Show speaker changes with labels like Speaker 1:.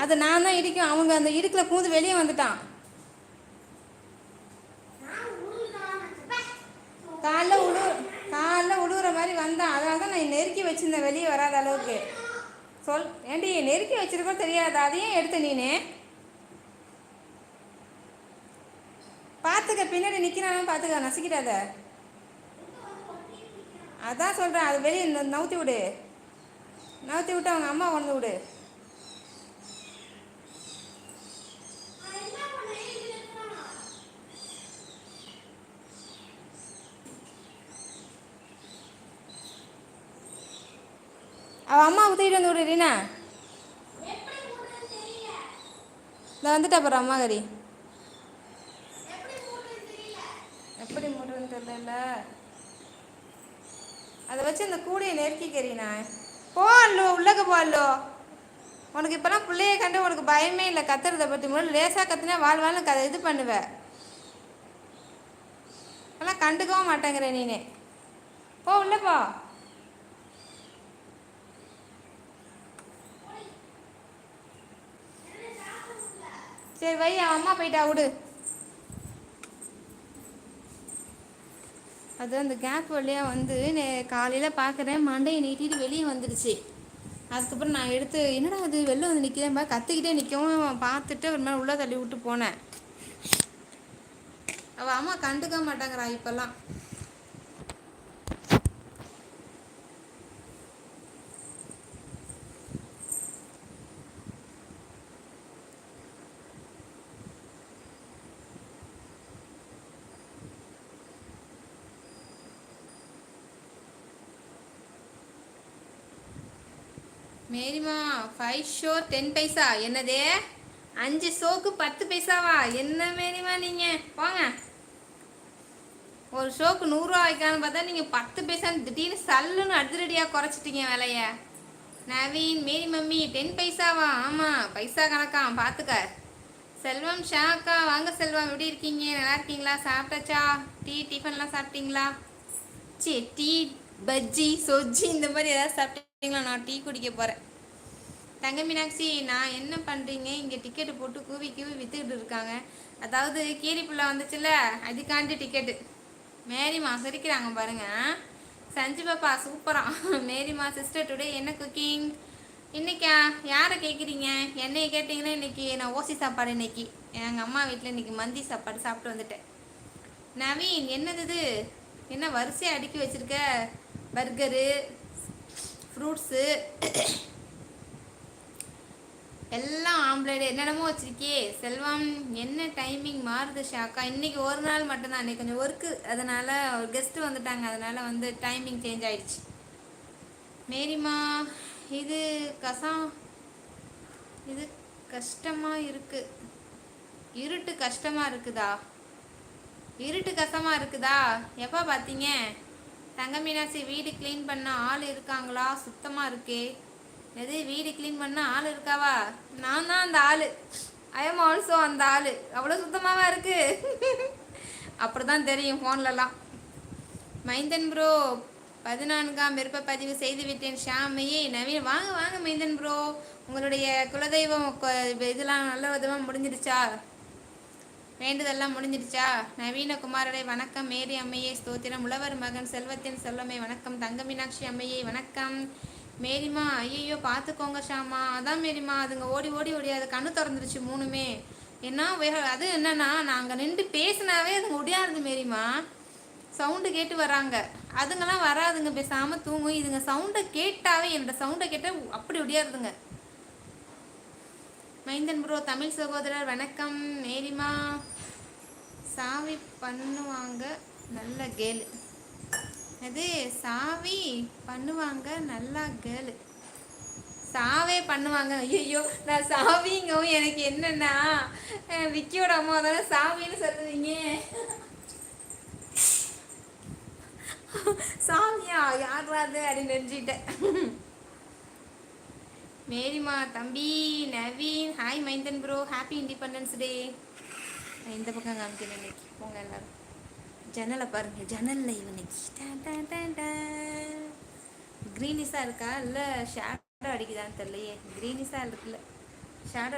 Speaker 1: அது நான் தான் இடிக்கும். அவங்க அந்த இடுக்கில் பூந்து வெளியே வந்துட்டான். காலைல உழுவுற மாதிரி வந்தான். அதனால தான் நான் நெருக்கி வச்சிருந்தேன் வெளியே வராத அளவுக்கு. ஏண்டி நெருக்கி வச்சிருக்கோம் தெரியாதா? அதையும் எடுத்த நீனே பார்த்துக்க. பின்னாடி நிற்கிறானு பார்த்துக்க, நசுக்கிடாத. அதான் சொல்கிறேன், அது வெளியே நவுத்தி விடு. நவுத்தி விட்டு அவங்க அம்மா கொண்டு விடு. அவள் அம்மா ஊற்றிட்டு வந்து விடு ரீனா. இந்த வந்துட்டா போகிற அம்மா கறி. எப்படி மூடுறதுன்னு தெரியல. அதை வச்சு அந்த கூடையை நெருக்கிக்கிறீனா. போல்லோ உள்ளக்க போல்லோ. உனக்கு இப்போலாம் பிள்ளைய கண்டு உனக்கு பயமே இல்லை. கத்துறதை பற்றி முதல்ல லேசாக கத்துனா வாழ்வாள்னு இது பண்ணுவேன். அதெல்லாம் கண்டுக்கவும் மாட்டேங்கிற நீனே. போ உள்ள போ. சரி வை, அவன் அம்மா போயிட்டா விடு. அது அந்த கேப் வழியாக வந்து காலையில் பார்க்குறேன், மண்டையை நீட்டிட்டு வெளியே வந்துடுச்சு. அதுக்கப்புறம் நான் எடுத்து என்னடா அது வெளில வந்து நிற்கிறேன் கற்றுக்கிட்டே நிற்கவும் பார்த்துட்டு ஒரு மாதிரி உள்ளே தள்ளி விட்டு போனேன். அவள் அம்மா கண்டுக்க மாட்டாங்கிறா இப்போல்லாம். மேரிமா 5 ஷோ 10 பைசா. என்னதே 5 ஷோக்கு 10 பைசாவா? என்ன மேரிமா நீங்கள் போங்க. ஒரு ஷோக்கு 100 ரூபா வைக்கலான்னு பார்த்தா நீங்கள் 10 பைசான்னு திடீர்னு சல்லுன்னு அதிரடியாக குறைச்சிட்டீங்க விலைய. நவீன் மேரி மம்மி 10 பைசாவா? ஆமாம், பைசா கணக்கா பார்த்துக்க. செல்வம் ஷாக்கா வாங்க செல்வம், எப்படி இருக்கீங்க? நல்லா இருக்கீங்களா? சாப்பிட்டாச்சா? டிஃபன்லாம் சாப்பிட்டீங்களா? சரி, டீ பஜ்ஜி சொஜ்ஜி இந்த மாதிரி ஏதாவது சாப்பிட்டீங்களா? நான் டீ குடிக்க போகிறேன். தங்க மீனாட்சி, நான் என்ன பண்ணுறீங்க? இங்கே டிக்கெட்டு போட்டு கூவி விற்றுக்கிட்டு இருக்காங்க. அதாவது கீரிப்புள்ள வந்துச்சுல்ல, அதுக்காண்டி டிக்கெட்டு. மேரிமா சிரிக்கிறாங்க பாருங்க. சஞ்சு பாப்பா சூப்பரா. மேரிமா சிஸ்டர் டுடே என்ன குக்கிங்? இன்னைக்கா யாரை கேட்குறீங்க? என்னைய கேட்டிங்கன்னா இன்னைக்கு நான் ஓசி சாப்பாடு. இன்னைக்கு எங்கள் அம்மா வீட்டில் இன்னைக்கு மந்தி சாப்பாடு சாப்பிட்டு வந்துட்டேன். நவீன், என்னது இது? என்ன வரிசையாக அடுக்கி வச்சுருக்க? பர்கரு, ஃப்ரூட்ஸு எல்லாம் ஆம்லேட் என்னென்னமோ வச்சுருக்கே. செல்வம், என்ன டைமிங் மாறுது ஷாக்கா? இன்றைக்கி ஒரு நாள் மட்டும்தான், அன்றைக்கி கொஞ்சம் ஒர்க்கு, அதனால் ஒரு கெஸ்ட்டு வந்துட்டாங்க, அதனால் வந்து டைமிங் சேஞ்ச் ஆயிடுச்சு. மேரிமா, இது இது கஷ்டமாக இருக்குது. இருட்டு கஷ்டமாக இருக்குதா? இருட்டு கஷ்டமாக இருக்குதா? எப்போ பார்த்தீங்க? தங்க மீனாட்சி, வீடு க்ளீன் பண்ண ஆள் இருக்காங்களா? சுத்தமாக இருக்கே. எது வீடு க்ளீன் பண்ண ஆள் இருக்காவா? நான் தான் அந்த ஆள். ஐ எம் ஆல்சோ அந்த ஆள். அவ்வளோ சுத்தமாகவா இருக்கு? அப்படி தான் தெரியும் ஃபோன்லலாம். மைந்தன் ப்ரோ 14ஆம் விருப்ப பதிவு செய்து விட்டேன். ஷாமையே நவீன், வாங்க வாங்க மைந்தன் ப்ரோ. உங்களுடைய குலதெய்வம் இதெல்லாம் நல்ல விதமாக முடிஞ்சிடுச்சா? வேண்டுதெல்லாம் முடிஞ்சிடுச்சா? நவீனகுமாரனை வணக்கம். மேரி அம்மையே ஸ்தோத்திரம். உழவர் மகன் செல்வத்தின் செல்வமே வணக்கம். தங்க மீனாட்சி அம்மையே வணக்கம். மேரிமா, ஐயோ பார்த்துக்கோங்க ஷாமா. அதான் மேரிமா, அதுங்க ஓடி அது கண்ணு திறந்துருச்சு மூணுமே. என்ன அது என்னன்னா, நாங்கள் நின்று பேசினாவே அதுங்க ஒடியாருது மேரிமா. சவுண்டு கேட்டு வராங்க. அதுங்கெல்லாம் வராதுங்க, பேசாமல் தூங்கும். இதுங்க சவுண்டை கேட்டாவே, என்னோட சவுண்டை கேட்டால் அப்படி ஒடியாருதுங்க. மைந்தன் ப்ரோ தமிழ் சகோதரர் வணக்கம். மேரிமா, சாவி பண்ணுவாங்க நல்ல கேளு. அது சாவி பண்ணுவாங்க நல்லா கேளு. சாவே பண்ணுவாங்க. ஐயோ, நான் சாவிங்கவும் எனக்கு என்னன்னா விக்கியோட அம்மா தானே சாவின்னு சொல்லுவீங்க. சாமியா யாராது அப்படின்னு நினைச்சிட்டேன். மேரிமா தம்பி நவீன், ஹாய் மைந்தன் ப்ரோ, ஹாப்பி இண்டிபெண்டன்ஸ் டே. இந்த பக்கம் காமிக்கிறேன் இன்னைக்கு. போங்க எல்லாரும் ஜன்னலை பாருங்க. ஜன்னல்ல இன்னைக்கு க்ரீனிஸாக இருக்கா இல்லை ஷேடோ அடிக்குதான்னு தெரியலையே. க்ரீனிஸாக இருக்குல்ல, ஷேடோ